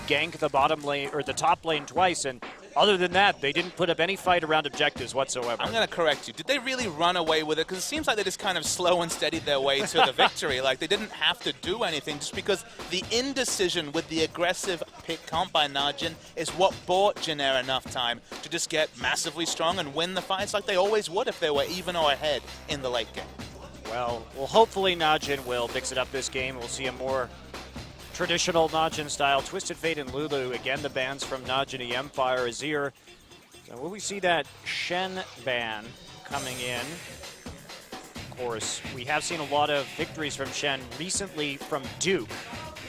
gank the bottom lane or the top lane twice, and other than that, they didn't put up any fight around objectives whatsoever. I'm going to correct you. Did they really run away with it? Because it seems like they just kind of slow and steadied their way to the victory. Like, they didn't have to do anything just because the indecision with the aggressive pick comp by Najin is what bought Jin enough time to just get massively strong and win the fights like they always would if they were even or ahead in the late game. Well, hopefully Najin will mix it up this game. We'll see a more traditional Najin style. Twisted Fate and Lulu. Again, the bans from Najin, mFire, Azir. So will we see that Shen ban coming in? Of course, we have seen a lot of victories from Shen recently from Duke.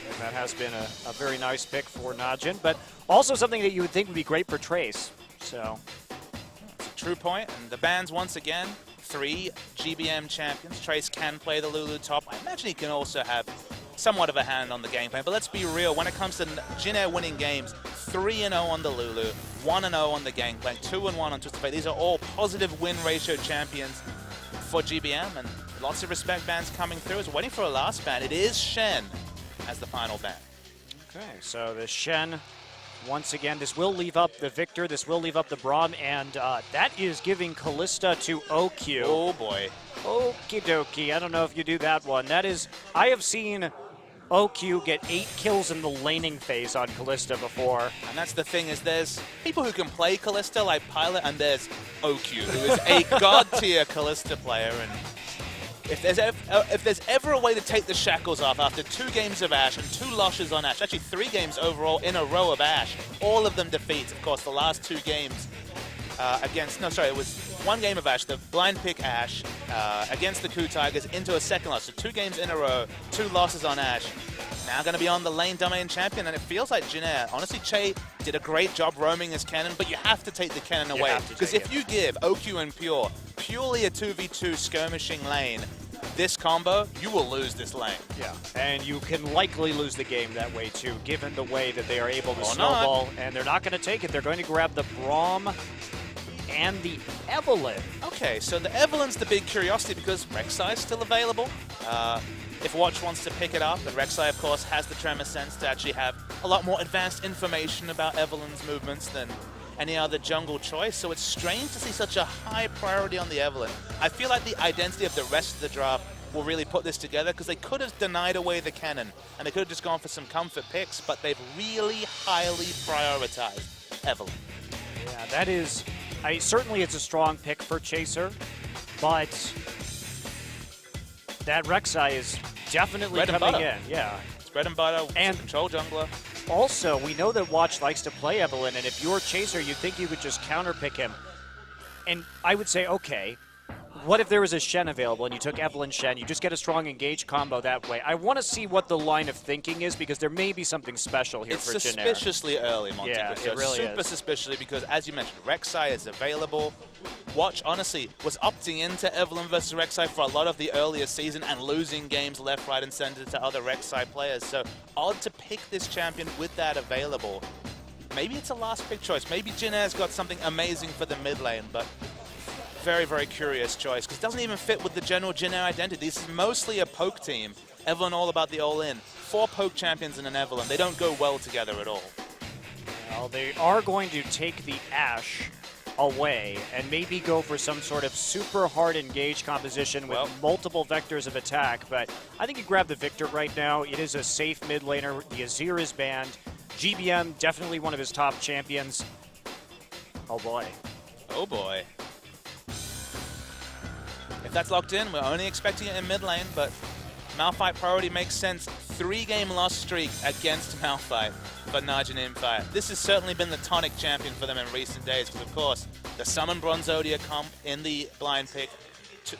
And that has been a very nice pick for Najin, but also something that you would think would be great for Trace. So, it's a true point. And the bans once again. 3 GBM champions. Trace can play the Lulu top. I imagine he can also have somewhat of a hand on the game plan. But let's be real, when it comes to Jin winning games, 3-0 on the Lulu, 1-0 on the Gangplank, 2-1 on Twisted Fate. These are all positive win ratio champions for GBM, and lots of respect bans coming through. As we're waiting for a last ban. It is Shen as the final ban. Okay, so the Shen, once again, this will leave up the Victor, this will leave up the Braum, and that is giving Kalista to OQ. Oh boy. Okie dokie, I don't know if you do that one. That is, I have seen OQ get 8 kills in the laning phase on Kalista before. And that's the thing, is there's people who can play Kalista like Pilot, and there's OQ, who is a god-tier Kalista player. And if there's ever a way to take the shackles off after 2 games of Ashe and 2 losses on Ashe, actually 3 games overall in a row of Ashe, all of them defeats. Of course, the last 2 games it was 1 game of Ashe, the blind pick Ashe, against the Coup Tigers into a second loss. So 2 games in a row, 2 losses on Ashe. Now going to be on the lane domain champion, and it feels like Jin. Honestly, Che did a great job roaming his cannon, but you have to take the cannon away. Because if you give OQ and Pure purely a 2v2 skirmishing lane, this combo, you will lose this lane. Yeah, and you can likely lose the game that way too, given the way that they are able to snowball, and they're not going to take it. They're going to grab the Braum and the Evelynn. Okay, so the Evelynn's the big curiosity because Rek'Sai is still available. If Watch wants to pick it up, and Rek'Sai, of course, has the Tremor Sense to actually have a lot more advanced information about Evelynn's movements than any other jungle choice, so it's strange to see such a high priority on the Evelynn. I feel like the identity of the rest of the draft will really put this together, because they could have denied away the cannon, and they could have just gone for some comfort picks, but they've really highly prioritized Evelynn. Yeah, that is... certainly it's a strong pick for Chaser, but that Rek'Sai is definitely coming in. Yeah. It's bread and butter, and control jungler. Also, we know that Watch likes to play Evelynn, and if you're Chaser, you'd think you could just counterpick him. And I would say, okay, what if there was a Shen available and you took Evelynn Shen, you just get a strong engage combo that way? I want to see what the line of thinking is, because there may be something special here for Jin. It's suspiciously early, Monty. Yeah, it really super suspiciously, because as you mentioned, Rek'Sai is available. Watch, honestly, was opting into Evelynn versus Rek'Sai for a lot of the earlier season and losing games left, right, and center to other Rek'Sai players. So odd to pick this champion with that available. Maybe it's a last pick choice. Maybe Jin has got something amazing for the mid lane, but very, very curious choice, because it doesn't even fit with the general Jin identity. This is mostly a poke team. Evelynn all about the all-in. 4 poke champions and an Evelynn. They don't go well together at all. Well, they are going to take the Ashe away and maybe go for some sort of super hard engage composition with multiple vectors of attack, but I think you grab the Victor right now. It is a safe mid laner. The Azir is banned. GBM, definitely one of his top champions. Oh boy. Oh boy. If that's locked in, we're only expecting it in mid lane, but Malphite priority makes sense. 3-game loss streak against Malphite for Najin mFire. This has certainly been the tonic champion for them in recent days, because of course, the Summon Bronzodia comp in the blind pick,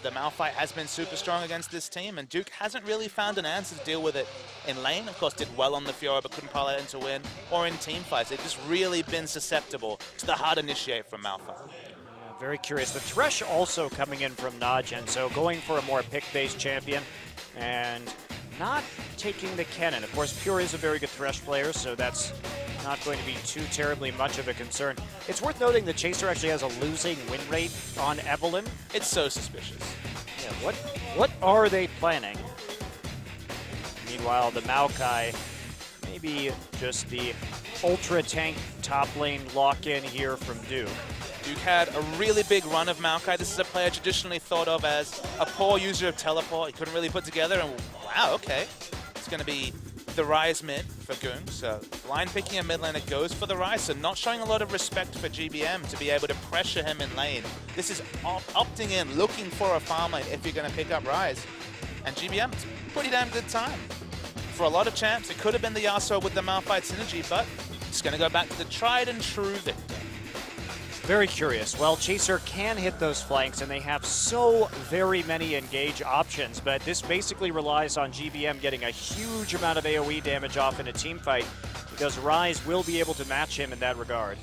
the Malphite has been super strong against this team, and Duke hasn't really found an answer to deal with it in lane. Of course, did well on the Fiora, but couldn't parlay it into win, or in team fights. They've just really been susceptible to the hard initiate from Malphite. Very curious. The Thresh also coming in from Najin, so going for a more pick-based champion and not taking the cannon. Of course, Pure is a very good Thresh player, so that's not going to be too terribly much of a concern. It's worth noting that Chaser actually has a losing win rate on Evelynn. It's so suspicious. Yeah, what are they planning? Meanwhile, the Maokai maybe just the ultra tank top lane lock-in here from Duke. Duke had a really big run of Maokai. This is a player traditionally thought of as a poor user of teleport. He couldn't really put together, and wow, okay. It's going to be the Ryze mid for Goong. So line picking a mid laner goes for the Ryze, so not showing a lot of respect for GBM to be able to pressure him in lane. This is opting in, looking for a farm lane if you're going to pick up Ryze. And GBM, it's a pretty damn good time. For a lot of champs, it could have been the Yasuo with the Malphite synergy, but it's going to go back to the tried and true victor. Very curious. Well, Chaser can hit those flanks, and they have so very many engage options, but this basically relies on GBM getting a huge amount of AoE damage off in a team fight, because Ryze will be able to match him in that regard.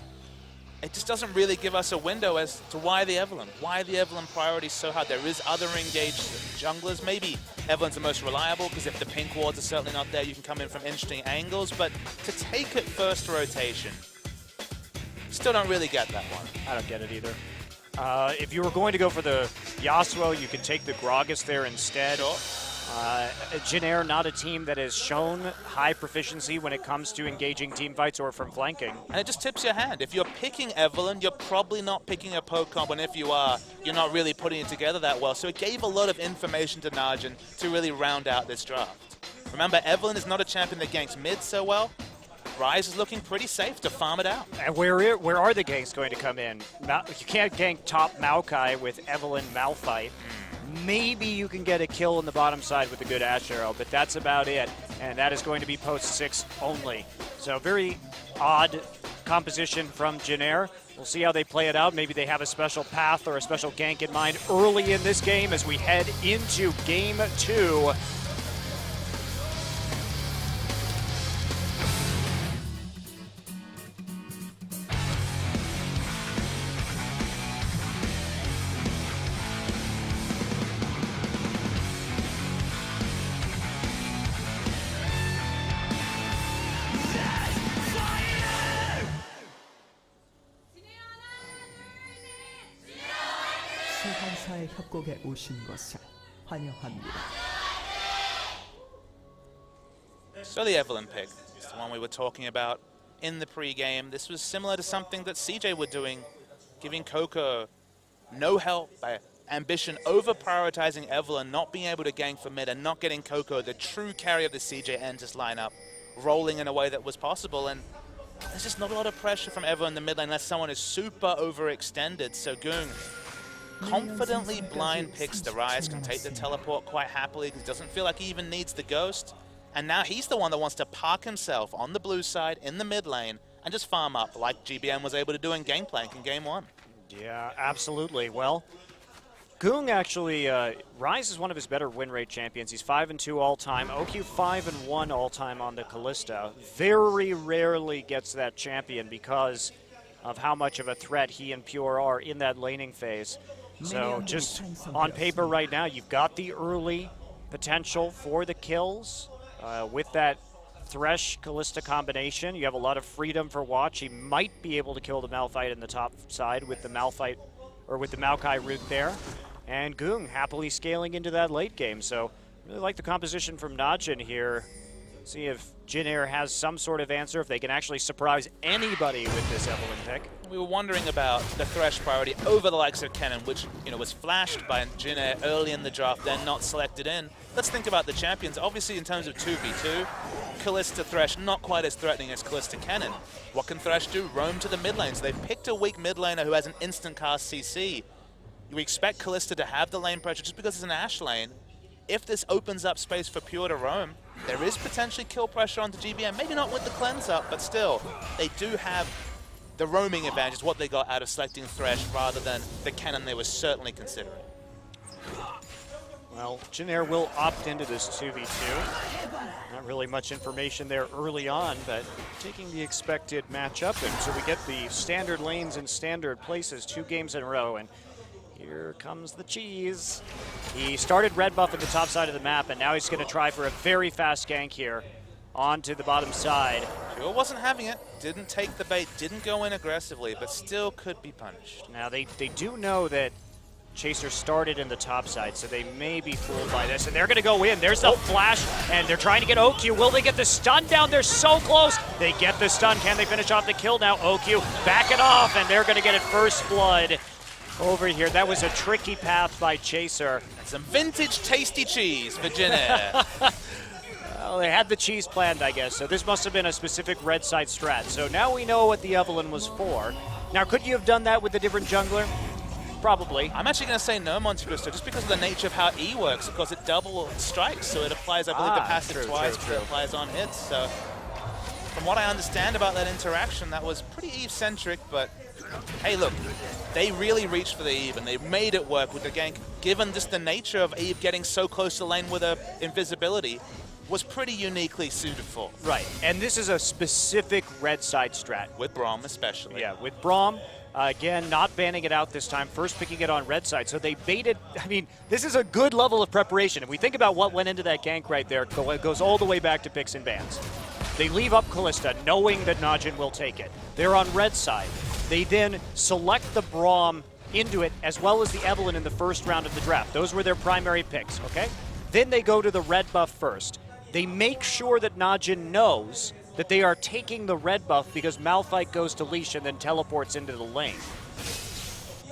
It just doesn't really give us a window as to why the Evelynn. Why the Evelynn priority is so hard. There is other engaged junglers. Maybe Evelynn's the most reliable, because if the pink wards are certainly not there, you can come in from interesting angles, but to take it first rotation, still don't really get that one. I don't get it either. If you were going to go for the Yasuo, you could take the Gragas there instead. Sure. Jin Air, not a team that has shown high proficiency when it comes to engaging team fights or from flanking. And it just tips your hand. If you're picking Evelynn, you're probably not picking a poke comp, and if you are, you're not really putting it together that well. So it gave a lot of information to Najin to really round out this draft. Remember, Evelynn is not a champion that ganks mid so well. Ryze is looking pretty safe to farm it out. And where are the ganks going to come in? You can't gank top Maokai with Evelynn Malphite. Maybe you can get a kill on the bottom side with a good Ash Arrow, but that's about it. And that is going to be post 6 only. So very odd composition from Jin Air. We'll see how they play it out. Maybe they have a special path or a special gank in mind early in this game as we head into Game 2. 시간사의 협곡에 오신 것을 환영합니다. So the Evelynn pick is the one we were talking about in the pre-game. This was similar to something that CJ were doing, giving Coco no help by Ambition over-prioritizing Evelynn, not being able to gank for mid, and not getting Coco, the true carry of the CJ Entis lineup, rolling in a way that was possible. And there's just not a lot of pressure from Evelynn in the mid lane unless someone is super overextended. So Goong confidently blind picks the Ryze, can take the teleport quite happily because he doesn't feel like he even needs the Ghost. And now he's the one that wants to park himself on the blue side in the mid lane and just farm up like GBM was able to do in Gangplank in Game 1. Yeah, absolutely. Well, Goong actually, Ryze is one of his better win rate champions. He's 5-2 all-time. OQ 5-1 all-time on the Kalista. Very rarely gets that champion because of how much of a threat he and Pure are in that laning phase. So just on paper right now, you've got the early potential for the kills with that Thresh Kalista combination. You have a lot of freedom for Watch. He might be able to kill the Malphite in the top side with the Malphite or with the Maokai route there. And Goong happily scaling into that late game. So really like the composition from Najin here. See if Jin Air has some sort of answer, if they can actually surprise anybody with this Evelynn pick. We were wondering about the Thresh priority over the likes of Kennen, which was flashed by Jin Air early in the draft, then not selected in. Let's think about the champions. Obviously, in terms of 2v2, Kalista Thresh not quite as threatening as Kalista Kennen. What can Thresh do? Roam to the mid lane. So they've picked a weak mid laner who has an instant cast CC. We expect Kalista to have the lane pressure just because it's an Ashe lane. If this opens up space for Pure to roam, there is potentially kill pressure onto GBM. Maybe not with the cleanse up, but still, they do have the roaming advantage, what they got out of selecting Thresh rather than the Kennen they were certainly considering. Well, Jin Air will opt into this 2v2. Not really much information there early on, but taking the expected matchup. And so we get the standard lanes in standard places 2 games in a row. And here comes the cheese. He started red buff at the top side of the map, and now he's going to try for a very fast gank here onto the bottom side. Pure wasn't having it, didn't take the bait, didn't go in aggressively, but still could be punished. Now they do know that Chaser started in the top side, so they may be fooled by this, and they're going to go in. There's the flash, and they're trying to get OQ. Will they get the stun down? They're so close. They get the stun. Can they finish off the kill now? OQ back it off, and they're going to get it first blood over here. That was a tricky path by Chaser. And some vintage tasty cheese for Jin Air. Well, they had the cheese planned, I guess, so this must have been a specific red side strat. So now we know what the Evelyn was for. Now, could you have done that with a different jungler? Probably. I'm actually going to say no, Monte Cristo, just because of the nature of how E works. Of course, it double strikes, so it applies, I believe, the passive twice, but it applies on hits. So, from what I understand about that interaction, that was pretty Eve-centric, but hey, look, they really reached for the Eve, and they made it work with the gank, given just the nature of Eve getting so close to lane with her invisibility was pretty uniquely suited for. Right, and this is a specific red side strat. With Braum, especially. Yeah, with Braum. Again, not banning it out this time, first picking it on red side. So they baited, I mean, this is a good level of preparation. If we think about what went into that gank right there, it goes all the way back to picks and bans. They leave up Kalista knowing that Najin will take it. They're on red side. They then select the Braum into it as well as the Evelyn in the first round of the draft. Those were their primary picks, okay? Then they go to the red buff first. They make sure that Najin knows that they are taking the red buff because mFire goes to leash and then teleports into the lane.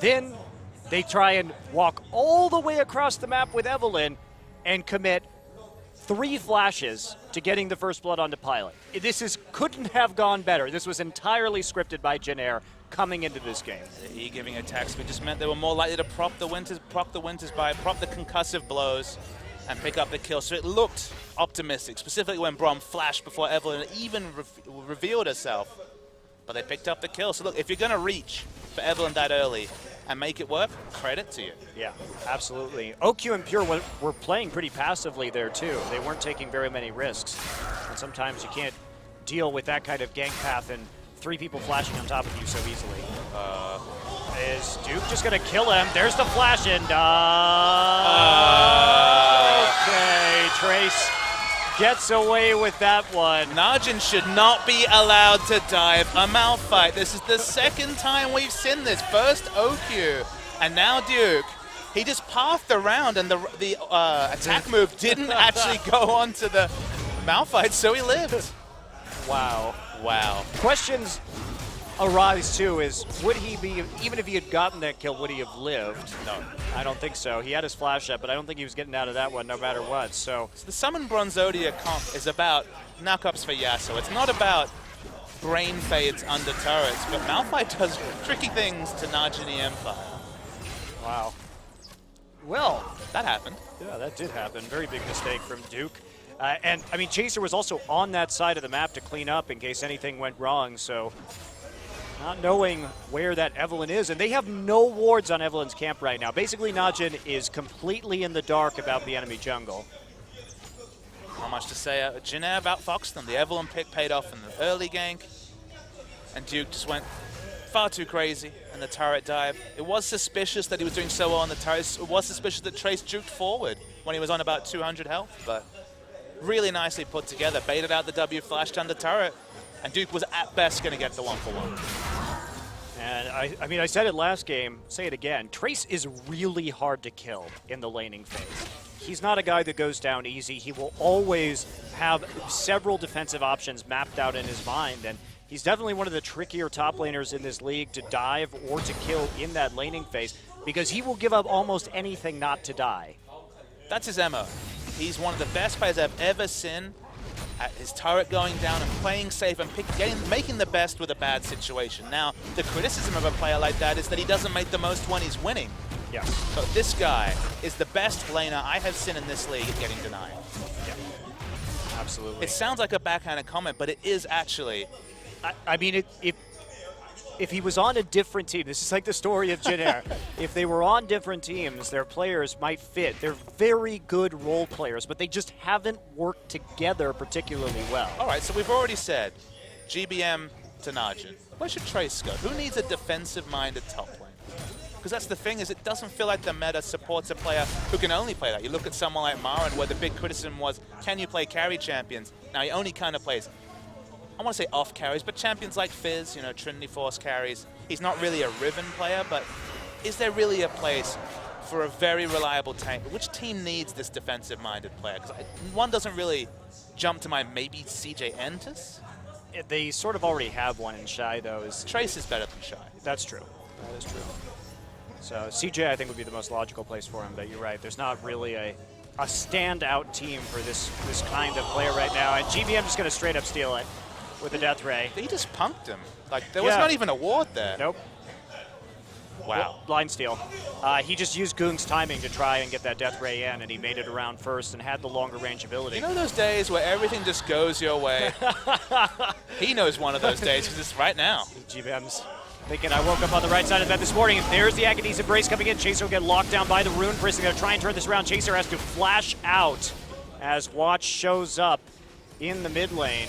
Then they try and walk all the way across the map with Evelyn and commit 3 flashes to getting the first blood onto Pilot. Couldn't have gone better. This was entirely scripted by Jin Air coming into this game. The E giving attack speed just meant they were more likely to prop the concussive blows, and pick up the kill. So it looked optimistic, specifically when Braum flashed before Evelyn even revealed herself. But they picked up the kill. So look, if you're going to reach for Evelyn that early and make it work, credit to you. Yeah, absolutely. OQ and Pure were playing pretty passively there too. They weren't taking very many risks. And sometimes you can't deal with that kind of gank path and 3 people flashing on top of you so easily. Is Duke just going to kill him? There's the flash and okay, Trace gets away with that one. Najin should not be allowed to dive a mFire. This is the second time we've seen this. First OQ, and now Duke. He just pathed around, and the attack move didn't actually go onto the mFire, so he lived. Wow. Wow. Questions arise too is, would he be, even if he had gotten that kill, would he have lived? No. I don't think so. He had his flash up, but I don't think he was getting out of that one no matter what. So the Summon Bronzodia comp is about knockups for Yasuo. It's not about brain fades under turrets, but mFire does tricky things to Najin mFire. Wow. Well, that happened. Yeah, that did happen. Very big mistake from Duke. And, I mean, Chaser was also on that side of the map to clean up in case anything went wrong, so not knowing where that Evelyn is. And they have no wards on Evelyn's camp right now. Basically, Najin is completely in the dark about the enemy jungle. Not much to say. Jin Air outfoxed them. The Evelyn pick paid off in the early gank, and Duke just went far too crazy in the turret dive. It was suspicious that he was doing so well on the turret. It was suspicious that Trace juked forward when he was on about 200 health, but really nicely put together. Baited out the W, flashed under turret, and Duke was at best going to get the 1-for-1. And I mean, I said it last game, say it again. Trace is really hard to kill in the laning phase. He's not a guy that goes down easy. He will always have several defensive options mapped out in his mind, and he's definitely one of the trickier top laners in this league to dive or to kill in that laning phase, because he will give up almost anything not to die. That's his MO. He's one of the best players I've ever seen at his turret going down and playing safe and making the best with a bad situation. Now, the criticism of a player like that is that he doesn't make the most when he's winning. Yeah. But this guy is the best laner I have seen in this league at getting denied. Yeah. Absolutely. It sounds like a backhanded comment, but it is actually. I mean, if he was on a different team, this is like the story of Jin Air. If they were on different teams, their players might fit. They're very good role players, but they just haven't worked together particularly well. All right, so we've already said GBM to Najin. Where should Trace go? Who needs a defensive-minded top lane? Because that's the thing, is it doesn't feel like the meta supports a player who can only play that. You look at someone like Marin, where the big criticism was, can you play carry champions? Now he only kind of plays, I want to say off carries, but champions like Fizz, you know, Trinity Force carries. He's not really a Riven player, but is there really a place for a very reliable tank. Which team needs this defensive-minded player? Because one doesn't really jump to mind. Maybe CJ Entus? They sort of already have one in Shy, though. Trace is better than Shy. That's true. That is true. So CJ, I think, would be the most logical place for him, but you're right. There's not really a standout team for this kind of player right now. And GBM just going to straight up steal it with a Death Ray. He just punked him. Like, there was not even a ward there. Nope. Wow. Line steal. He just used Goong's timing to try and get that Death Ray in, and he made it around first and had the longer range ability. You know those days where everything just goes your way? He knows one of those days because it's right now. GBM's thinking, I woke up on the right side of the bed this morning, and there's the Agony's Embrace coming in. Chaser will get locked down by the Rune Priest. They're going to try and turn this around. Chaser has to flash out as Watch shows up in the mid lane.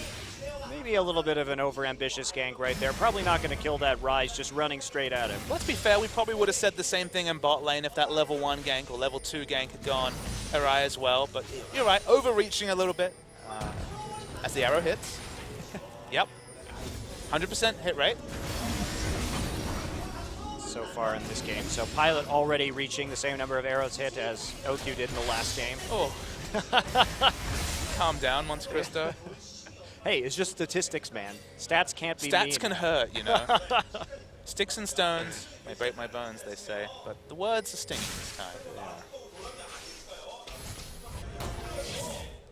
Maybe a little bit of an overambitious gank right there. Probably not going to kill that Rise, just running straight at him. Let's be fair, we probably would have said the same thing in bot lane if that level 1 gank or level 2 gank had gone awry as well. But you're right, overreaching a little bit as the arrow hits. Yep, 100% hit rate. So far in this game. So Pilot already reaching the same number of arrows hit as OQ did in the last game. Oh. Calm down, Monte Cristo. Hey, it's just statistics, man. Stats can't be Stats mean. can hurt, you know. Sticks and stones may break my bones, they say, but the words are stinging this time.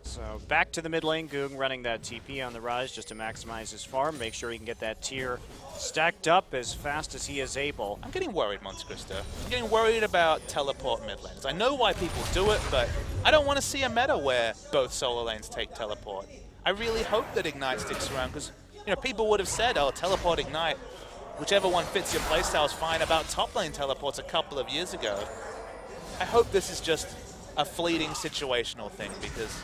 So back to the mid lane, Goong running that TP on the Rise just to maximize his farm, make sure he can get that tier stacked up as fast as he is able. I'm getting worried, Monte Cristo. I'm getting worried about teleport mid lanes. I know why people do it, but I don't want to see a meta where both solo lanes take teleport. I really hope that Ignite sticks around because, you know, people would have said, oh, teleport Ignite, whichever one fits your playstyle is fine about top lane teleports a couple of years ago. I hope this is just a fleeting situational thing because,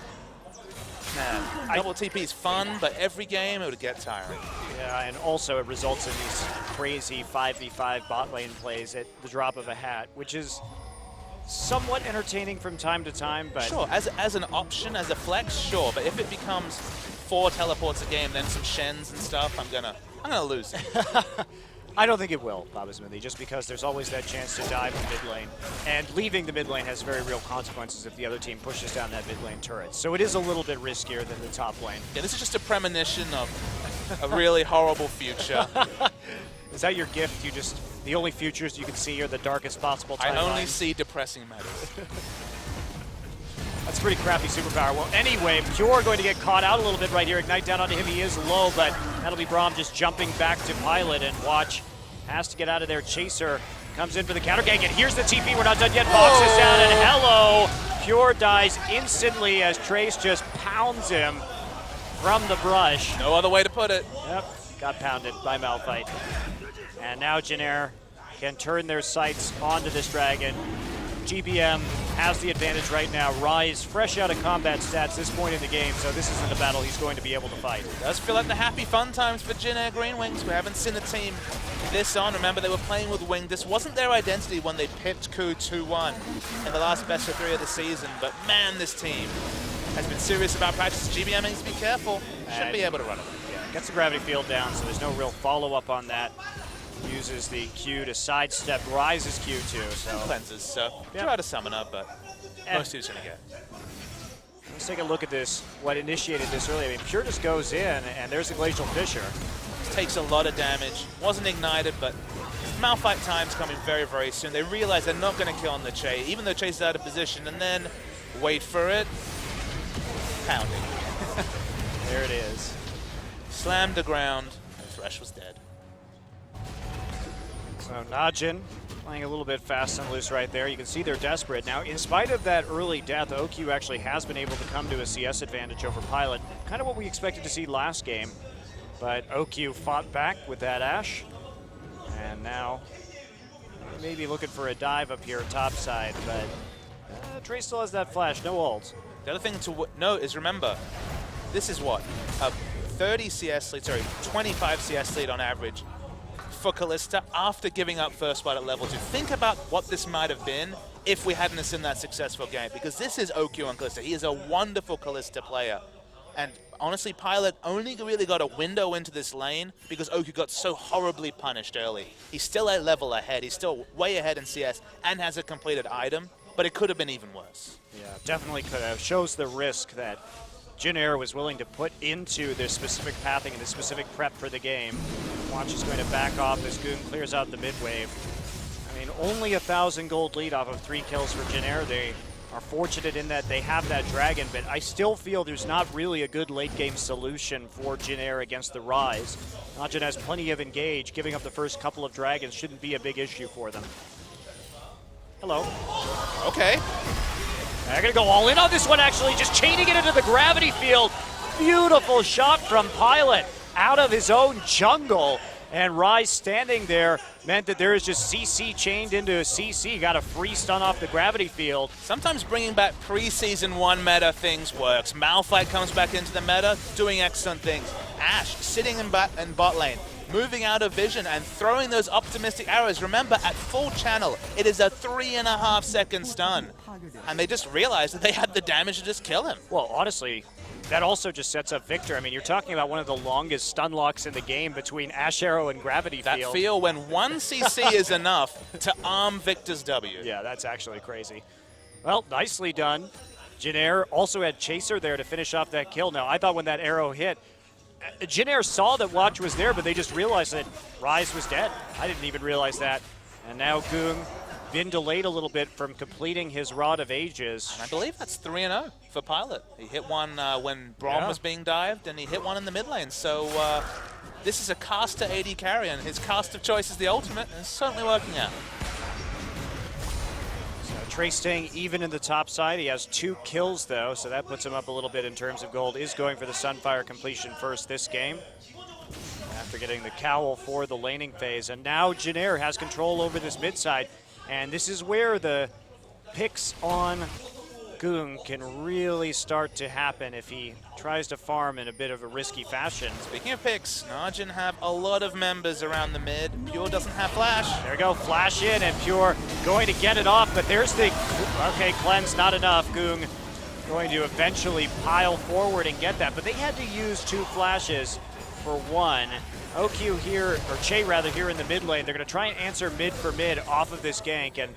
man, double TP is fun, but every game it would get tiring. Yeah, and also it results in these crazy 5v5 bot lane plays at the drop of a hat, which is somewhat entertaining from time to time, but... Sure, as an option, as a flex, sure, but if it becomes 4 teleports a game, then some Shens and stuff, I'm gonna lose it. I don't think it will, Baba Smithy, just because there's always that chance to dive in mid lane, and leaving the mid lane has very real consequences if the other team pushes down that mid lane turret. So it is a little bit riskier than the top lane. Yeah, this is just a premonition of a really horrible future. Is that your gift? You just, the only futures you can see are the darkest possible timelines? I only see depressing metas. That's a pretty crappy superpower. Well, anyway, Pure going to get caught out a little bit right here. Ignite down onto him. He is low, but that'll be Braum just jumping back to Pilot, and Watch has to get out of there. Chaser comes in for the counter gank, and here's the TP. We're not done yet. Fox is down, and hello! Pure dies instantly as Trace just pounds him from the brush. No other way to put it. Yep, got pounded by Malphite. And now Janair can turn their sights onto this dragon. GBM has the advantage right now. Rise fresh out of combat stats this point in the game, so this isn't a battle he's going to be able to fight. It does feel like the happy fun times for Janair Green Wings. We haven't seen the team this on. Remember, they were playing with Wing. This wasn't their identity when they pipped Ku 2-1 in the last best of 3 of the season, but man, this team has been serious about practice. GBM needs to be careful. Should be able to run it. Yeah, gets the gravity field down, so there's no real follow-up on that. Uses the Q to sidestep Rise's Q too. So cleanses, so yep. Try to summon up, but most he's gonna get. Let's take a look at this. What initiated this earlier? I mean, Pure just goes in, and there's the Glacial Fissure. This takes a lot of damage. Wasn't ignited, but Malphite time's coming very, very soon. They realize they're not gonna kill on the Chase, even though Chase is out of position, and then wait for it. Pounding. There it is. Slammed the ground, and Thresh was dead. So Najin playing a little bit fast and loose right there. You can see they're desperate. Now, in spite of that early death, OQ actually has been able to come to a CS advantage over Pilot. Kind of what we expected to see last game. But OQ fought back with that Ashe. And now maybe looking for a dive up here top side. But Trace still has that flash, no ults. The other thing to note is, remember, this is what? A 30 CS lead, sorry, 25 CS lead on average for Kalista after giving up first blood at level 2. Think about what this might have been if we hadn't seen that successful game, because this is OQ on Kalista. He is a wonderful Kalista player, and Honestly, Pilot only really got a window into this lane because Oku got so horribly punished early. He's still a level ahead. He's still way ahead in CS and has a completed item, but it could have been even worse. Yeah, definitely could have. Shows the risk that Jin Air was willing to put into this specific pathing and the specific prep for the game. Watch is going to back off as Goon clears out the mid wave. I mean, only 1,000 gold lead off of 3 kills for Jin Air. They are fortunate in that they have that dragon, but I still feel there's not really a good late game solution for Jin Air against the Rise. Najin has plenty of engage. Giving up the first couple of dragons shouldn't be a big issue for them. Hello. Okay. They're going to go all in on this one, actually, just chaining it into the gravity field. Beautiful shot from Pilot out of his own jungle. And Rise standing there meant that there is just CC chained into a CC. Got a free stun off the gravity field. Sometimes bringing back pre-season 1 meta things works. mFire comes back into the meta, doing excellent things. Ash sitting in bot lane, moving out of vision and throwing those optimistic arrows. Remember, at full channel, it is a 3.5 second stun. And they just realized that they had the damage to just kill him. Well, honestly, that also just sets up Victor. I mean, you're talking about one of the longest stun locks in the game between Ash Arrow and Gravity That Field. feel when 1 CC is enough to arm Victor's W. Yeah, that's actually crazy. Well, nicely done. Jin Air also had Chaser there to finish off that kill. Now, I thought when that arrow hit, Jin Air saw that Watch was there, but they just realized that Rise was dead. I didn't even realize that. And now Goong been delayed a little bit from completing his Rod of Ages. And I believe that's 3-0 for Pilot. He hit one when Braum was being dived, and he hit one in the mid lane. So this is a caster AD carry, and his cast of choice is the ultimate, and it's certainly working out. So Trey staying even in the top side. He has 2 kills, though, so that puts him up a little bit in terms of gold. Is going for the Sunfire completion first this game, after getting the cowl for the laning phase. And now Jin Air has control over this mid side. And this is where the picks on Goong can really start to happen if he tries to farm in a bit of a risky fashion. Speaking of picks, Najin have a lot of members around the mid. Pure doesn't have flash. There we go, flash in, and Pure going to get it off, but there's the, okay, cleanse, not enough. Goong going to eventually pile forward and get that, but they had to use 2 flashes for 1. OQ here, or Che rather, here in the mid lane. They're going to try and answer mid for mid off of this gank, and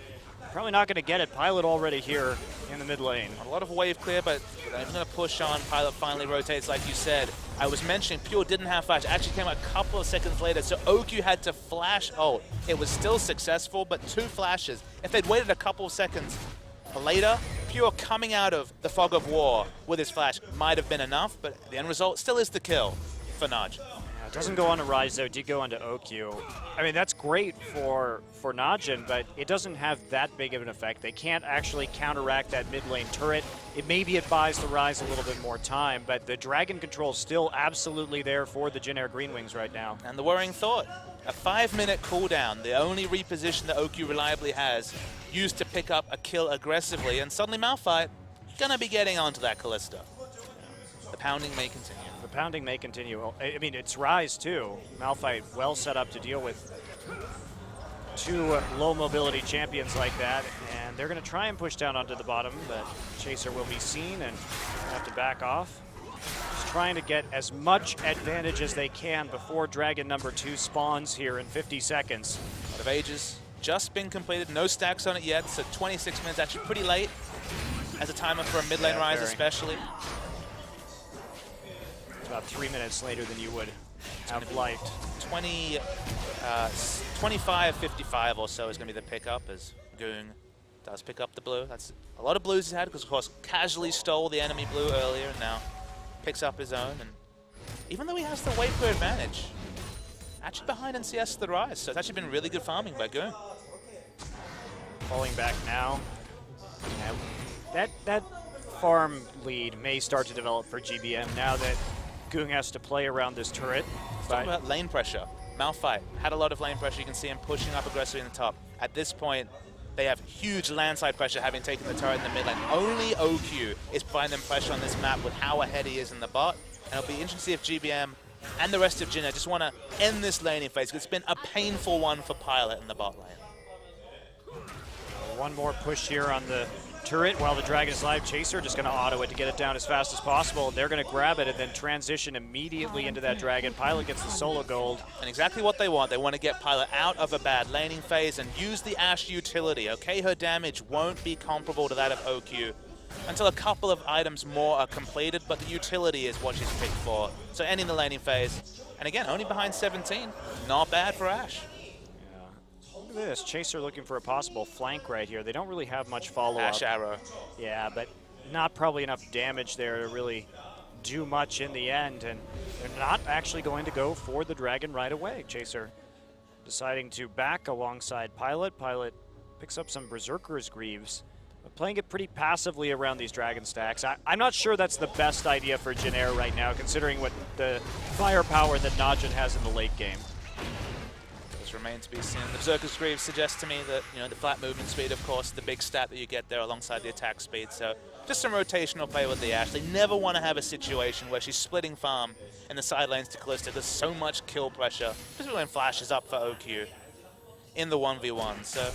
probably not going to get it. Pilot already here in the mid lane. A lot of wave clear, but I'm going to push on. Pilot finally rotates, like you said. I was mentioning Pure didn't have flash. Actually came a couple of seconds later, so OQ had to flash ult. It was still successful, but 2 flashes. If they'd waited a couple of seconds later, Pure coming out of the fog of war with his flash might have been enough, but the end result still is the kill for Najin. It doesn't go on to Rise, though. It did go on to OQ. I mean, that's great for Najin, but it doesn't have that big of an effect. They can't actually counteract that mid lane turret. Maybe it buys the Rise a little bit more time, but the Dragon control is still absolutely there for the Jin Air Green Wings right now. And the worrying thought, a 5-minute cooldown, the only reposition that OQ reliably has, used to pick up a kill aggressively, and suddenly mFire gonna be getting onto that Kalista. The pounding may continue. The pounding may continue. I mean, it's Rise, too. mFire well set up to deal with 2 low mobility champions like that, and they're going to try and push down onto the bottom, but Chaser will be seen and have to back off. Just trying to get as much advantage as they can before Dragon number 2 spawns here in 50 seconds. A lot of Ages just been completed, no stacks on it yet, so 26 minutes, actually pretty late as a timer for a mid lane Rise especially. About 3 minutes later than you would have liked. 25-55 or so is going to be the pickup as Goong does pick up the blue. That's a lot of blues he's had because, of course, casually stole the enemy blue earlier and now picks up his own. And even though he has the wave clear advantage, actually behind in CS the Rise, so it's actually been really good farming by Goong. Falling back now. Yeah, that farm lead may start to develop for GBM now that Goong has to play around this turret. Let's talk about lane pressure. mFire had a lot of lane pressure. You can see him pushing up aggressively in the top. At this point, they have huge landside pressure having taken the turret in the mid lane. Only OQ is providing them pressure on this map with how ahead he is in the bot. And it'll be interesting to see if GBM and the rest of Jin Air just want to end this laning phase, because it's been a painful one for Pilot in the bot lane. One more push here on the turret while the Dragon is live. Chaser just going to auto it to get it down as fast as possible. They're going to grab it and then transition immediately into that Dragon. Pilot gets the solo gold. And exactly what they want. They want to get Pilot out of a bad laning phase and use the Ashe utility. Okay, her damage won't be comparable to that of OQ until a couple of items more are completed, but the utility is what she's picked for. So ending the laning phase. And again, only behind 17. Not bad for Ashe. Look at this. Chaser looking for a possible flank right here. They don't really have much follow-up. Ashe arrow. Yeah, but not probably enough damage there to really do much in the end. And they're not actually going to go for the Dragon right away. Chaser deciding to back alongside Pilot. Pilot picks up some Berserker's Greaves, but playing it pretty passively around these Dragon stacks. I'm not sure that's the best idea for Jin Air right now, considering what the firepower that Najin has in the late game. Remains to be seen. The Berserker's Greaves suggests to me that, you know, the flat movement speed, of course, the big stat that you get there alongside the attack speed. So just some rotational play with the Ashe. They never want to have a situation where she's splitting farm in the side lanes to Callista. There's so much kill pressure, especially when Flash is up for OQ in the 1v1. So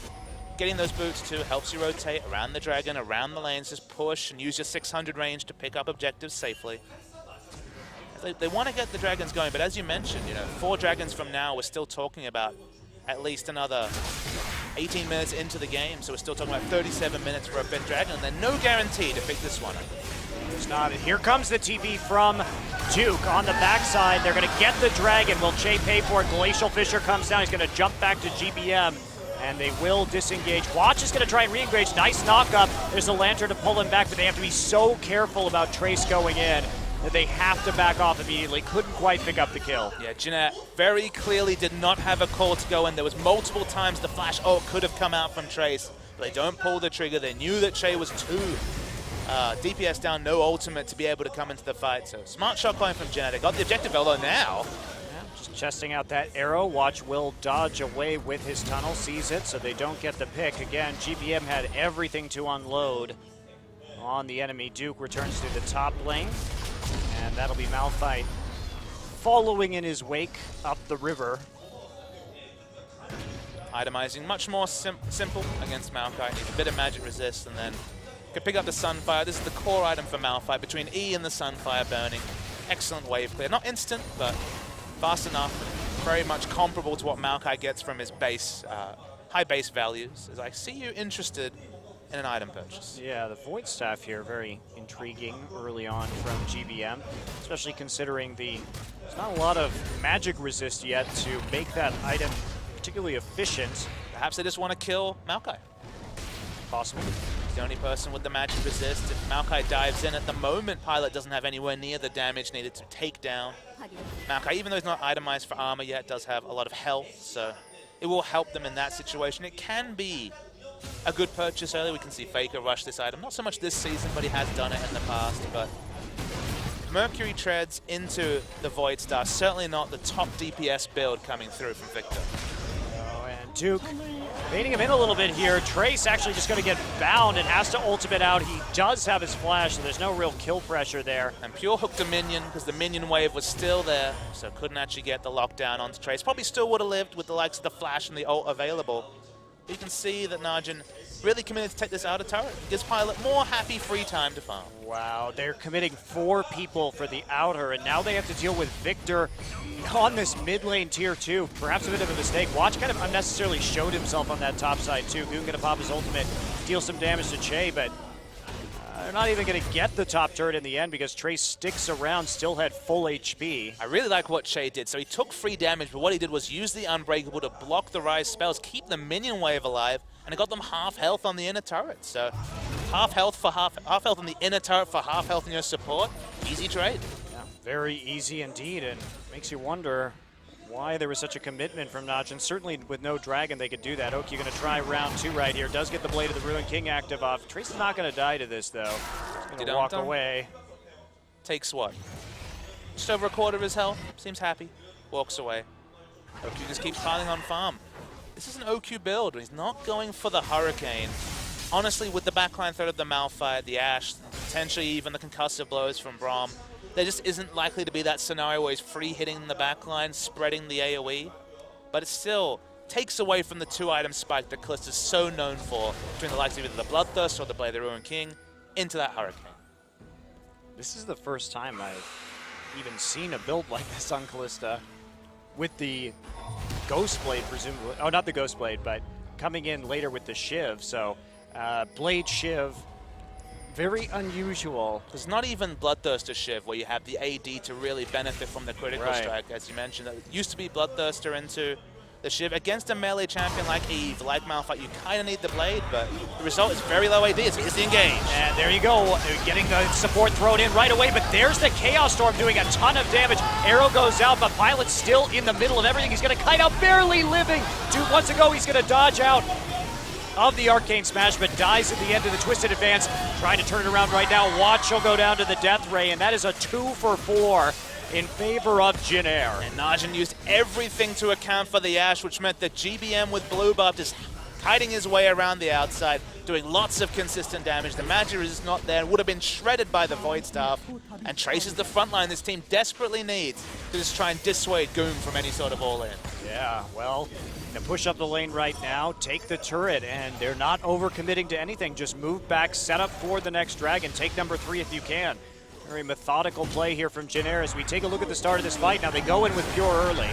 getting those boots too helps you rotate around the Dragon, around the lanes, just push and use your 600 range to pick up objectives safely. They want to get the Dragons going, but as you mentioned, you know, 4 Dragons from now, we're still talking about at least another 18 minutes into the game, so we're still talking about 37 minutes for a 5th Dragon, and then no guarantee to pick this one up. There's not. Here comes the TP from Duke on the backside. They're going to get the Dragon. Will Che pay for it? Glacial Fissure comes down. He's going to jump back to GBM, and they will disengage. Watch is going to try and re-engage. Nice knock-up. There's a Lantern to pull him back, but they have to be so careful about Trace going in that they have to back off immediately. Couldn't quite pick up the kill. Yeah, Jin Air very clearly did not have a call to go in. There was multiple times the flash ult could have come out from Trace, but they don't pull the trigger. They knew that Che was 2 DPS down, no ultimate to be able to come into the fight. So smart shot calling from Jin Air. They got the objective, although now just chesting out that arrow. Watch Will dodge away with his tunnel, sees it, so they don't get the pick. Again, GBM had everything to unload on the enemy. Duke returns to the top lane. And that'll be mFire following in his wake up the river. itemizing much more simple against mFire. Needs a bit of magic resist, and then can pick up the Sunfire. This is the core item for mFire, between E and the Sunfire burning. Excellent wave clear. Not instant, but fast enough. Very much comparable to what Maokai gets from his base, high base values. As I see you interested in an item purchase. Yeah, the Void Staff here, very intriguing early on from GBM, especially considering there's not a lot of magic resist yet to make that item particularly efficient. Perhaps they just want to kill Maokai. Possible. He's the only person with the magic resist. If Maokai dives in at the moment, Pilot doesn't have anywhere near the damage needed to take down Maokai. Even though he's not itemized for armor yet, does have a lot of health, so it will help them in that situation. It can be a good purchase early. We can see Faker rush this item. Not so much this season, but he has done it in the past. But Mercury treads into the Void Star. Certainly not the top DPS build coming through from Victor. Oh, and Duke baiting him in a little bit here. Trace actually just going to get bound and has to ultimate out. He does have his flash, so there's no real kill pressure there. And pure hooked a minion because the minion wave was still there, so couldn't actually get the lockdown onto Trace. Probably still would have lived with the likes of the flash and the ult available. You can see that Najin really committed to take this outer turret. It gives Pilot more happy free time to farm. Wow, they're committing 4 people for the outer, and now they have to deal with Victor on this mid lane tier 2. Perhaps a bit of a mistake. Watch kind of unnecessarily showed himself on that top side too. Goon gonna pop his ultimate, deal some damage to Che, but they're not even going to get the top turret in the end because Trace sticks around, still had full HP. I really like what Che did. So he took free damage, but what he did was use the Unbreakable to block the Rise spells, keep the minion wave alive, and it got them half health on the inner turret. So half health on the inner turret for half health in your support. Easy trade. Yeah, very easy indeed, and makes you wonder why there was such a commitment from Najin. Certainly with no Dragon they could do that. Oki going to try round 2 right here. Does get the Blade of the Ruined King active off. Trace is not going to die to this though. He's going to walk away. Takes what? Just over a quarter of his health. Seems happy. Walks away. OQ just keeps piling on farm. This is an OQ build. He's not going for the Hurricane. Honestly, with the backline threat of the mFire, the Ashe, potentially even the concussive blows from Braum, there just isn't likely to be that scenario where he's free hitting the backline, spreading the AoE. But it's still takes away from the 2-item spike that Kalista's so known for between the likes of either the Bloodthirst or the Blade of the Ruined King into that Hurricane. This is the first time I've even seen a build like this on Kalista with the Ghost Blade, presumably. Oh, not the Ghost Blade, but coming in later with the Shiv. So, Blade Shiv, very unusual. There's not even Bloodthirster Shiv where you have the AD to really benefit from the critical strike, as you mentioned. It used to be Bloodthirster into the Shiv. Against a melee champion like Eve, like mFire, you kind of need the Blade, but the result is very low AD. It's the engage. And there you go, getting the support thrown in right away, but there's the Chaos Storm doing a ton of damage. Arrow goes out, but Pilot's still in the middle of everything. He's going to kite out, barely living. Dude, once ago, he's going to dodge out of the Arcane Smash, but dies at the end of the Twisted Advance. Trying to turn it around right now. Watch, he'll go down to the Death Ray, and that is a 2 for 4 in favor of Jin Air. And Najin used everything to account for the Ashe, which meant that GBM with blue buff just kiting his way around the outside, doing lots of consistent damage. The Magic is not there, would have been shredded by the Void Staff, and Trace is the front line this team desperately needs to just try and dissuade Goon from any sort of all-in. Yeah, well, they push up the lane right now, take the turret, and they're not overcommitting to anything. Just move back, set up for the next dragon, take number 3 if you can. Very methodical play here from Jin Air as we take a look at the start of this fight. Now they go in with Pure early.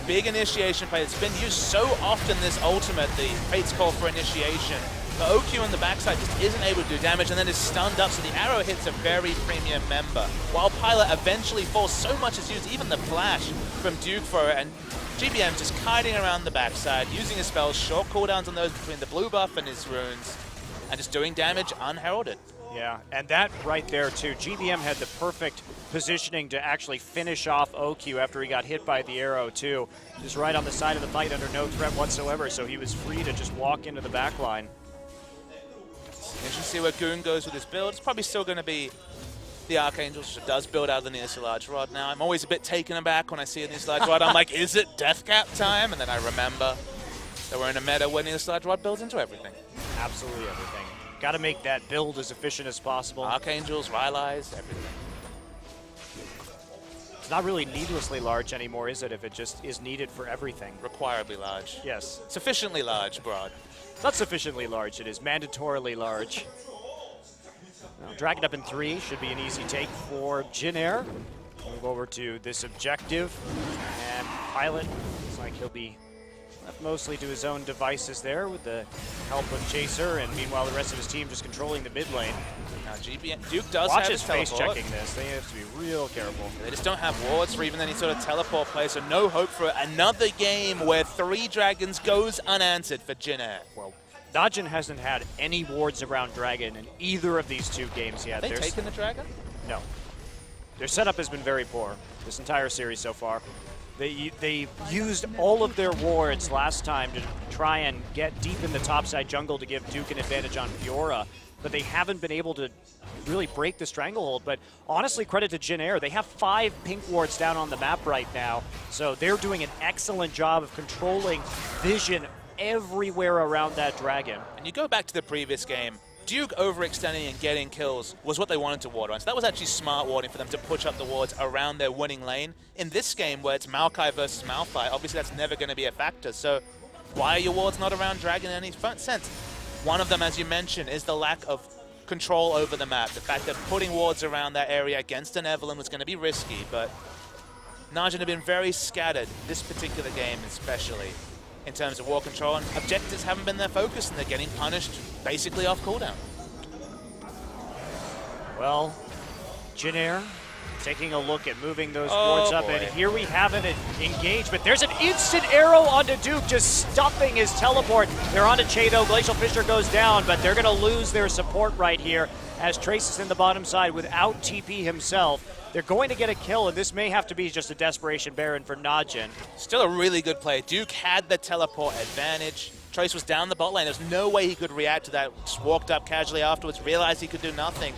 Big initiation play. It's been used so often this ultimate, the Fate's Call for initiation. The OQ on the backside just isn't able to do damage and then is stunned up, so the arrow hits a very premium member. While Pilot eventually falls, so much is used, even the flash from Duke for it, and GBM just kiting around the backside, using his spells, short cooldowns on those between the blue buff and his runes, and just doing damage unheralded. Yeah, and that right there too. GBM had the perfect positioning to actually finish off OQ after he got hit by the arrow too. Just right on the side of the fight under no threat whatsoever, so he was free to just walk into the back line. Interesting to see where Goon goes with his build. It's probably still going to be the Archangels, which does build out of the Nearest Large Rod now. I'm always a bit taken aback when I see a Nearest Large Rod. I'm like, is it Death Cap time? And then I remember that we're in a meta where Nearest Large Rod builds into everything. Absolutely everything. Got to make that build as efficient as possible. Archangels, Rylai's, everything. It's not really needlessly large anymore, is it, if it just is needed for everything? Requirably large. Yes. Sufficiently large, Broad. Not sufficiently large, it is mandatorily large. Now, Dragon up in 3 should be an easy take for Jin Air. Move over to this objective, and Pilot looks like he'll be left mostly to his own devices there with the help of Chaser, and meanwhile the rest of his team just controlling the mid lane. Now GBM, Duke does Watch have his face checking this. They have to be real careful. They just don't have wards for even any sort of teleport play, so no hope for another game where 3 dragons goes unanswered for Jin Air. Well, Najin hasn't had any wards around Dragon in either of these 2 games yet. Have they taken the dragon? No. Their setup has been very poor this entire series so far. They used all of their wards last time to try and get deep in the topside jungle to give Duke an advantage on Fiora, but they haven't been able to really break the stranglehold. But honestly, credit to Jin Air. They have 5 pink wards down on the map right now, so they're doing an excellent job of controlling vision everywhere around that dragon. And you go back to the previous game, Duke overextending and getting kills was what they wanted to ward on. So that was actually smart warding for them to push up the wards around their winning lane. In this game, where it's Maokai versus mFire, obviously that's never going to be a factor. So why are your wards not around Dragon in any sense? One of them, as you mentioned, is the lack of control over the map. The fact that putting wards around that area against an Evelynn was going to be risky, but Najin have been very scattered this particular game especially, in terms of war control, and objectives haven't been their focus, and they're getting punished basically off cooldown. Well, Jin Air taking a look at moving those boards up, and here we have an engagement. There's an instant arrow onto Duke, just stuffing his teleport. They're onto Chado. Glacial Fissure goes down, but they're going to lose their support right here as Trace is in the bottom side without TP himself. They're going to get a kill, and this may have to be just a desperation Baron for Najin. Still a really good play. Duke had the teleport advantage. Trace was down the bot lane. There's no way he could react to that. Just walked up casually afterwards, realized he could do nothing.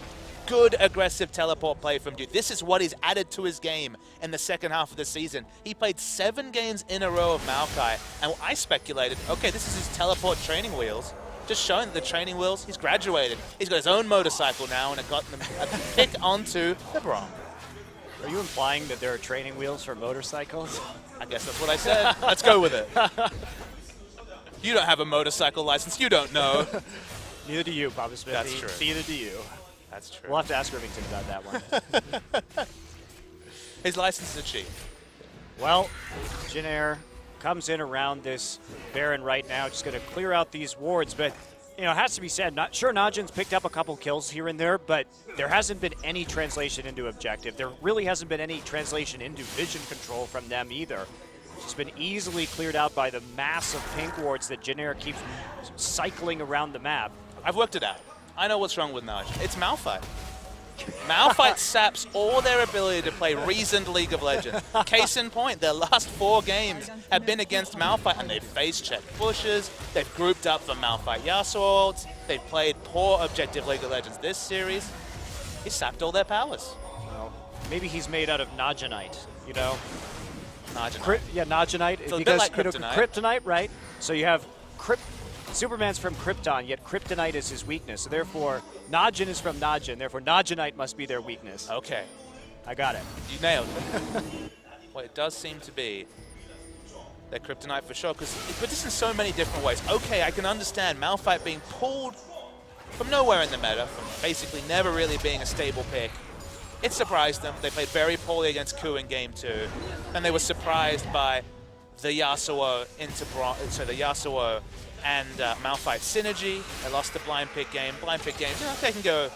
Good aggressive teleport play from Duke. This is what he's added to his game in the second half of the season. He played 7 games in a row of Maokai, and I speculated, okay, this is his teleport training wheels. Just showing that the training wheels, he's graduated. He's got his own motorcycle now, and it got them a pick onto the Brom. Are you implying that there are training wheels for motorcycles? I guess that's what I said. Let's go with it. You don't have a motorcycle license. You don't know. Neither do you, Papa Smith. That's true. Neither do you. That's true. We'll have to ask Irvington about that one. His license is cheap. Well, Jin Air comes in around this Baron right now, just going to clear out these wards, but you know, it has to be said, not sure Najin's picked up a couple kills here and there, but there hasn't been any translation into objective. There really hasn't been any translation into vision control from them either. It's been easily cleared out by the mass of pink wards that Jin Air keeps cycling around the map. I've worked it out. I know what's wrong with Najin. It's mFire. mFire saps all their ability to play reasoned League of Legends. Case in point, their last 4 games have been against mFire, and they've face-checked pushes, they've grouped up for mFire Yasuo ults, they've played poor objective League of Legends. This series, he sapped all their powers. Well, maybe he's made out of Najinite, you know? Najin. Najinite. So because, a bit like Kryptonite. Kryptonite, right? So you have Superman's from Krypton, yet Kryptonite is his weakness. So therefore, Najin is from Najin. Therefore, Najinite must be their weakness. Okay. I got it. You nailed it. Well, it does seem to be their Kryptonite for sure, because it puts this in so many different ways. Okay, I can understand mFire being pulled from nowhere in the meta, from basically never really being a stable pick. It surprised them. They played very poorly against Ku in Game 2. And they were surprised by the Yasuo the Yasuo and mFire synergy. They lost the blind pick game. Blind pick games, you know, they can go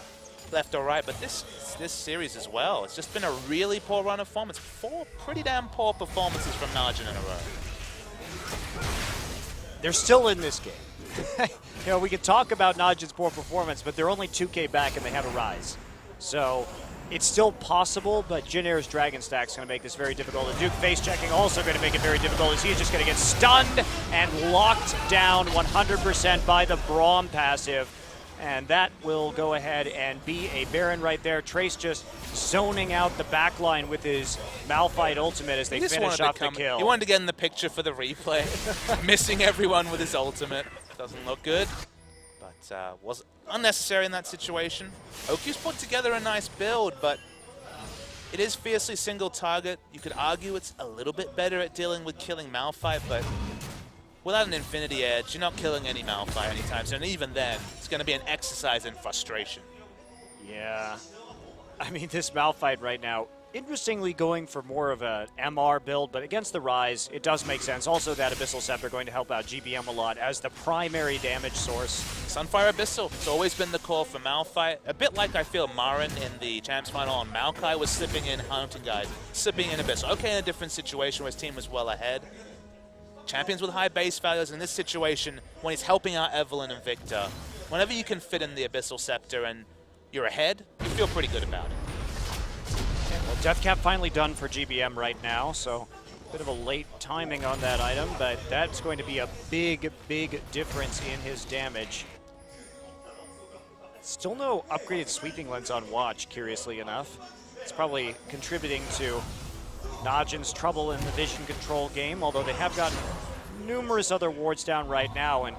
left or right, but this series as well, it's just been a really poor run of form. It's 4 pretty damn poor performances from Najin in a row. They're still in this game. You know, we could talk about Najin's poor performance, but they're only 2K back and they have a rise. So it's still possible, but Jin Air's Dragon Stack is going to make this very difficult. The Duke face checking also going to make it very difficult, as he's just going to get stunned and locked down 100% by the Braum passive. And that will go ahead and be a Baron right there. Trace just zoning out the backline with his Malphite ultimate as they finish off the kill. He wanted to get in the picture for the replay. Missing everyone with his ultimate. Doesn't look good, but was unnecessary in that situation. Okyu's put together a nice build, but it is fiercely single target. You could argue it's a little bit better at dealing with killing Malphite, but without an Infinity Edge, you're not killing any Malphite anytime soon. And even then, it's going to be an exercise in frustration. Yeah. I mean, this Malphite right now, interestingly going for more of a MR build, but against the Rise, it does make sense. Also, that Abyssal Scepter going to help out GBM a lot as the primary damage source. Sunfire Abyssal, it's always been the call for Malphite. A bit like I feel Marin in the Champs Final on Maokai was slipping in Hunting Guide, slipping in Abyssal. Okay, in a different situation where his team was well ahead. Champions with high base values in this situation, when he's helping out Evelynn and Victor, whenever you can fit in the Abyssal Scepter and you're ahead, you feel pretty good about it. Well, Deathcap finally done for GBM right now, so a bit of a late timing on that item, but that's going to be a big, big difference in his damage. Still no upgraded sweeping lens on Watch, curiously enough. It's probably contributing to Najin's trouble in the vision control game, although they have gotten numerous other wards down right now. And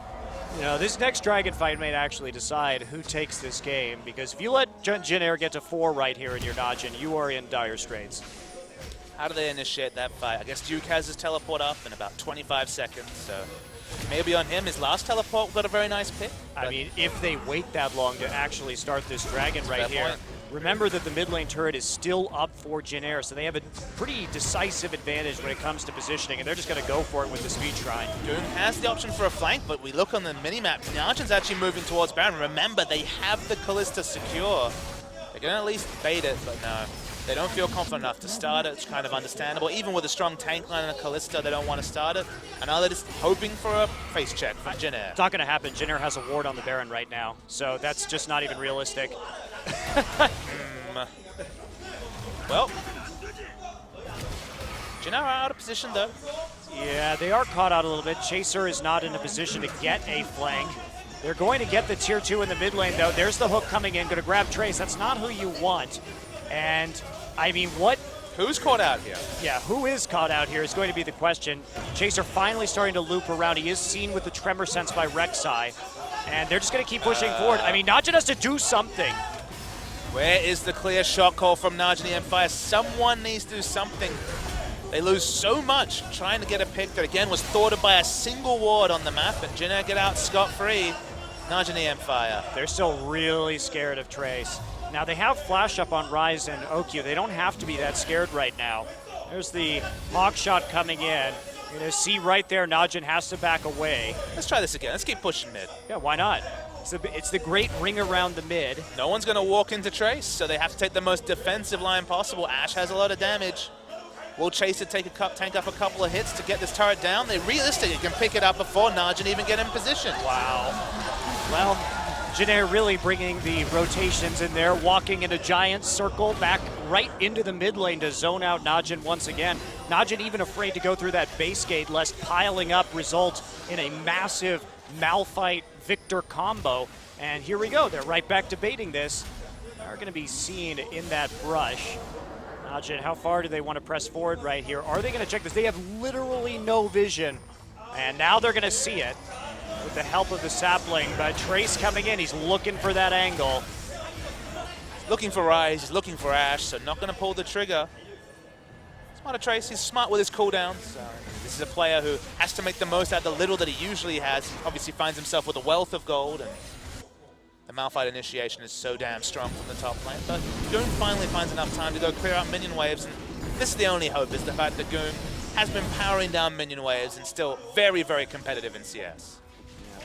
you know, this next Dragon fight may actually decide who takes this game, because if you let Jin Air get to 4 right here in your Najin, you are in dire straits. How do they initiate that fight? I guess Duke has his teleport up in about 25 seconds, so maybe on him, his last teleport got a very nice pick. I mean, if they wait that long to actually start this Dragon right here, point. remember that the mid lane turret is still up for Jin Air, so they have a pretty decisive advantage when it comes to positioning, and they're just going to go for it with the Speed Shrine. Doom has the option for a flank, but we look on the minimap, Najin's actually moving towards Baron. Remember, they have the Kalista secure. They can at least bait it, but no. They don't feel confident enough to start it. It's kind of understandable. Even with a strong tank line and a Kalista, they don't want to start it. And now they're just hoping for a face check from Jin Air. It's not going to happen. Jin Air has a ward on the Baron right now, so that's just not even realistic. Well, Jin Air are out of position though. Yeah, they are caught out a little bit. Chaser is not in a position to get a flank. They're going to get the tier 2 in the mid lane though. There's the hook coming in, going to grab Trace. That's not who you want. And I mean, Who's caught out here? Yeah, who is caught out here is going to be the question. Chaser finally starting to loop around. He is seen with the Tremor Sense by Rek'Sai. And they're just going to keep pushing forward. I mean, Najin has to do something. Where is the clear shot call from Najin the mFire? Someone needs to do something. They lose so much trying to get a pick that, again, was thwarted by a single ward on the map, and Jin get out scot-free. Najin mFire. They're still really scared of Trace. Now, they have flash up on Rise and OQ. They don't have to be that scared right now. There's the hog shot coming in. You're going to see right there, Najin has to back away. Let's try this again. Let's keep pushing mid. Yeah, why not? It's the great ring around the mid. No one's going to walk into Trace, so they have to take the most defensive line possible. Ashe has a lot of damage. Will Chaser tank up a couple of hits to get this turret down? They realistically can pick it up before Najin even get in position. Wow. Well, Janair really bringing the rotations in there, walking in a giant circle back right into the mid lane to zone out Najin once again. Najin even afraid to go through that base gate lest piling up results in a massive Malphite Victor combo. And here we go. They're right back debating this. They're going to be seen in that brush. Najin, how far do they want to press forward right here? Are they going to check this? They have literally no vision. And now they're going to see it with the help of the sapling. But Trace coming in, he's looking for that angle. Looking for Rise, he's looking for Ashe, so not going to pull the trigger. Smart of Trace, he's smart with his cooldowns. This is a player who has to make the most out of the little that he usually has. Obviously finds himself with a wealth of gold, and the Malphite initiation is so damn strong from the top lane. But Goom finally finds enough time to go clear out minion waves, and this is the only hope, is the fact that Goom has been powering down minion waves and still very, very competitive in CS.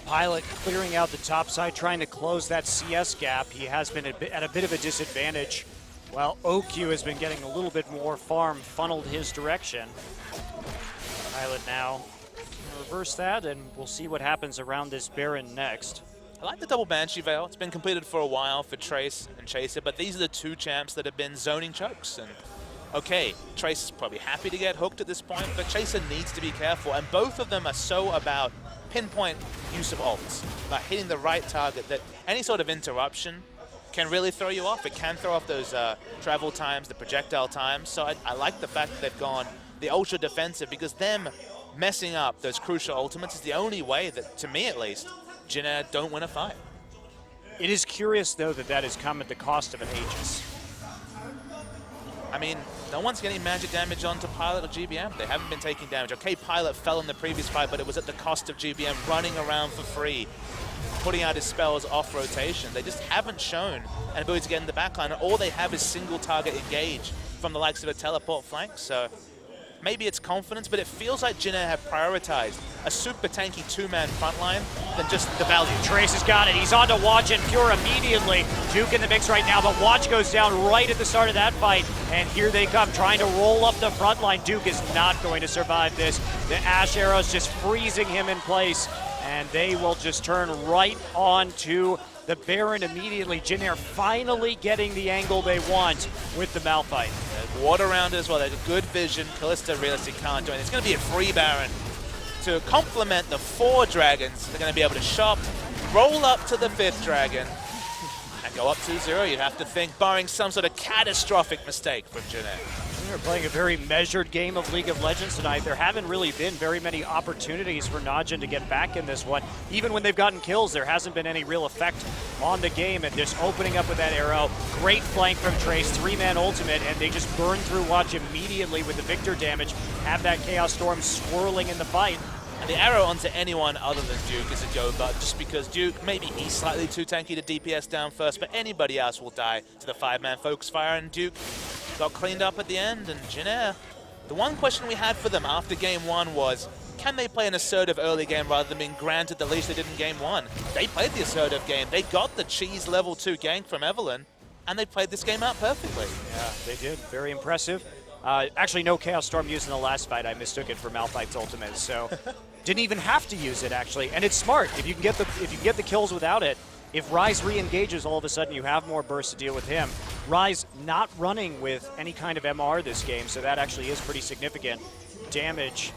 Pilot clearing out the top side, trying to close that CS gap. He has been at a bit of a disadvantage, while OQ has been getting a little bit more farm funneled his direction. Pilot now reverse that, and we'll see what happens around this Baron next. I like the double Banshee Veil. It's been completed for a while for Trace and Chaser, but these are the two champs that have been zoning chokes. And okay, Trace is probably happy to get hooked at this point, but Chaser needs to be careful, and both of them are so about pinpoint use of ults, about hitting the right target, that any sort of interruption can really throw you off. It can throw off those travel times, the projectile times. So I like the fact that they've gone the ultra defensive, because them messing up those crucial ultimates is the only way that, to me at least, Jin don't win a fight. It is curious, though, that has come at the cost of an Aegis. I mean, no one's getting magic damage onto Pilot or GBM. They haven't been taking damage. Okay, Pilot fell in the previous fight, but it was at the cost of GBM running around for free, putting out his spells off rotation. They just haven't shown an ability to get in the backline, and all they have is single target engage from the likes of a teleport flank. So maybe it's confidence, but it feels like Jin have prioritized a super tanky two-man frontline than just the value. Trace has got it. He's on to Watch and Pure immediately. Duke in the mix right now, but Watch goes down right at the start of that fight. And here they come, trying to roll up the front line. Duke is not going to survive this. The Ashe arrows just freezing him in place. And they will just turn right on to the Baron immediately. Jin finally getting the angle they want with the Malphite. Ward around it as well. They have good vision. Kalista realistically can't do anything. It's going to be a free Baron to complement the 4 dragons. They're going to be able to shop, roll up to the 5th dragon, and go up 2-0. You'd have to think, barring some sort of catastrophic mistake from Jin. They're playing a very measured game of League of Legends tonight. There haven't really been very many opportunities for Najin to get back in this one. Even when they've gotten kills, there hasn't been any real effect on the game. And just opening up with that arrow, great flank from Trace, 3-man ultimate, and they just burn through Watch immediately with the Victor damage, have that Chaos Storm swirling in the fight. And the arrow onto anyone other than Duke is a go, but just because Duke, maybe he's slightly too tanky to DPS down first, but anybody else will die to the 5-man focus fire, and Duke got cleaned up at the end. And Jin, the one question we had for them after game 1 was, can they play an assertive early game rather than being granted the leash they did in game 1? They played the assertive game. They got the cheese level 2 gank from Evelynn, and they played this game out perfectly. Yeah, they did. Very impressive. Actually, no Chaos Storm used in the last fight. I mistook it for Malphite's ultimate, so didn't even have to use it, actually. And it's smart. If you can get the kills without it, if Rise re-engages, all of a sudden you have more burst to deal with him. Rise not running with any kind of MR this game, so that actually is pretty significant damage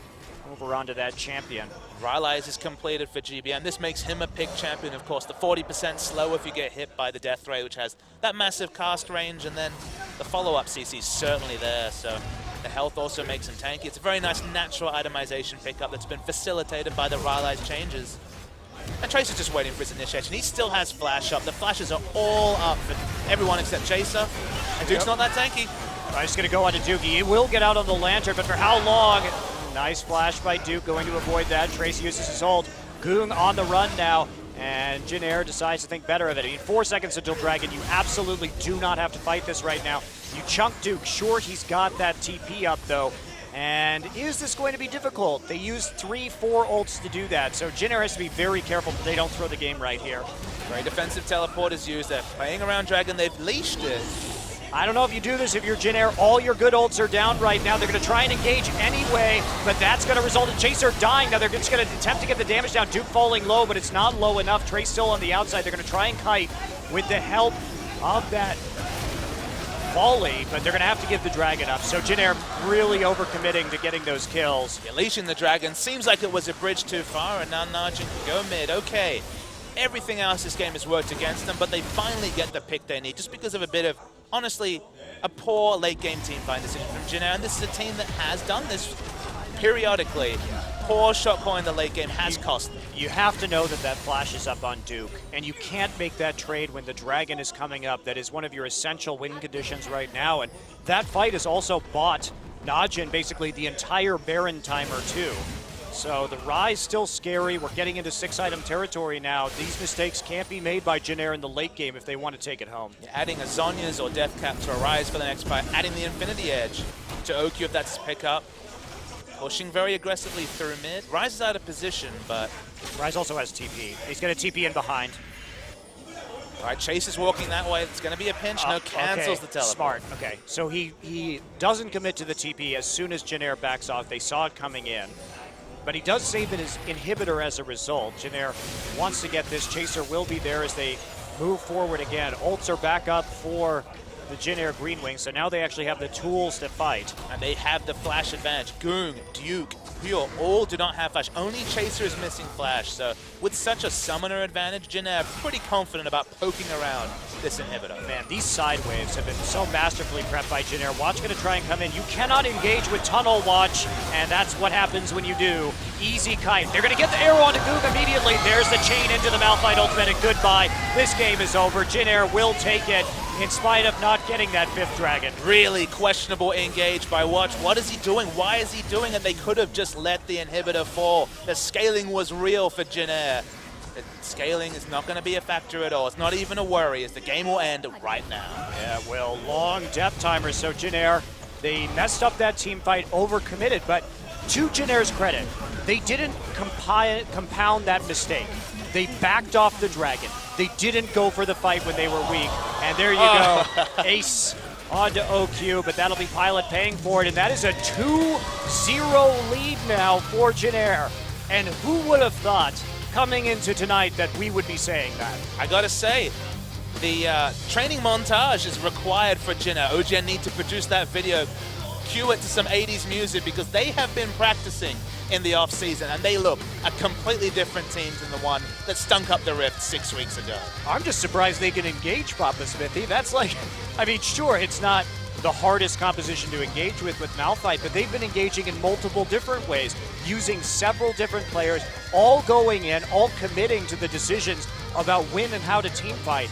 over onto that champion. Rylai's is completed for GBM. This makes him a pick champion. Of course, the 40% slow if you get hit by the Death Ray, which has that massive cast range, and then the follow-up CC is certainly there, so the health also makes him tanky. It's a very nice natural itemization pickup that's been facilitated by the Rylai's changes. And Trace is just waiting for his initiation. He still has flash up. The flashes are all up for everyone except Chaser. And Duke's not that tanky. I'm just going to go on to Duke. He will get out on the Lantern, but for how long? Nice flash by Duke, going to avoid that. Trace uses his ult. Goong on the run now, and Jin Air decides to think better of it. I mean, 4 seconds until Dragon. You absolutely do not have to fight this right now. You chunk Duke. Sure, he's got that TP up, though. And is this going to be difficult? They use 3-4 ults to do that, so Jin Air has to be very careful that they don't throw the game right here. Great defensive teleport is used. They're playing around Dragon. They've leashed it. I don't know if you do this if you're Jin Air. All your good ults are down right now. They're going to try and engage anyway, but that's going to result in Chaser dying. Now they're just going to attempt to get the damage down. Duke falling low, but it's not low enough. Trace still on the outside. They're going to try and kite with the help of that volley, but they're going to have to give the Dragon up. So Jin Air really overcommitting to getting those kills. Leashing the Dragon seems like it was a bridge too far, and now Najin can go mid. Okay, everything else this game has worked against them, but they finally get the pick they need just because of a bit of, honestly, a poor late game team fight decision from Jin Air, and this is a team that has done this periodically. Poor shot call in the late game has cost them. You have to know that that flash is up on Duke, and you can't make that trade when the Dragon is coming up. That is one of your essential win conditions right now, and that fight has also bought Najin basically the entire Baron timer too. So the Rise still scary. We're getting into 6-item territory now. These mistakes can't be made by Jin Air in the late game if they want to take it home. You're adding a Zhonya's or Deathcap to a Rise for the next fight, adding the Infinity Edge to OQ if that's his pickup. Pushing very aggressively through mid. Rise is out of position, but... Rise also has TP. He's going to TP in behind. All right, Chase is walking that way. It's going to be a pinch. No, cancels okay. the teleport. Smart. Okay, so he doesn't commit to the TP as soon as Jin Air backs off. They saw it coming in. But he does save his inhibitor as a result. Jin Air wants to get this. Chaser will be there as they move forward again. Ults are back up for the Jin Air Green Wing, so now they actually have the tools to fight. And they have the flash advantage. Goong, Duke, Pure, all do not have flash. Only Chaser is missing flash. So with such a summoner advantage, Jin Air pretty confident about poking around this inhibitor. Man, these side waves have been so masterfully prepped by Jin Air. Watch going to try and come in. You cannot engage with Tunnel Watch, and that's what happens when you do. Easy kite. They're going to get the arrow onto Goog immediately. There's the chain into the Malphite ultimate, and goodbye. This game is over. Jin Air will take it in spite of not getting that 5th Dragon. Really questionable engage by Watch. What is he doing? Why is he doing it? They could have just let the inhibitor fall. The scaling was real for Jin Air. The scaling is not going to be a factor at all. It's not even a worry, as the game will end right now. Yeah, well, long death timers. So Jin Air, they messed up that team fight, overcommitted, but to Jin Air's credit, they didn't compound that mistake. They backed off the Dragon. They didn't go for the fight when they were weak. And there you go, ace onto OQ, but that'll be Pilot paying for it, and that is a 2-0 lead now for Jin Air. And who would have thought coming into tonight that we would be saying that? I gotta say, the training montage is required for Jin Air. OGN need to produce that video, cue it to some 80s music, because they have been practicing in the off-season, and they look a completely different team than the one that stunk up the Rift 6 weeks ago. I'm just surprised they can engage Papa Smithy. That's like, I mean, sure, it's not the hardest composition to engage with Malphite, but they've been engaging in multiple different ways, using several different players, all going in, all committing to the decisions about when and how to team fight.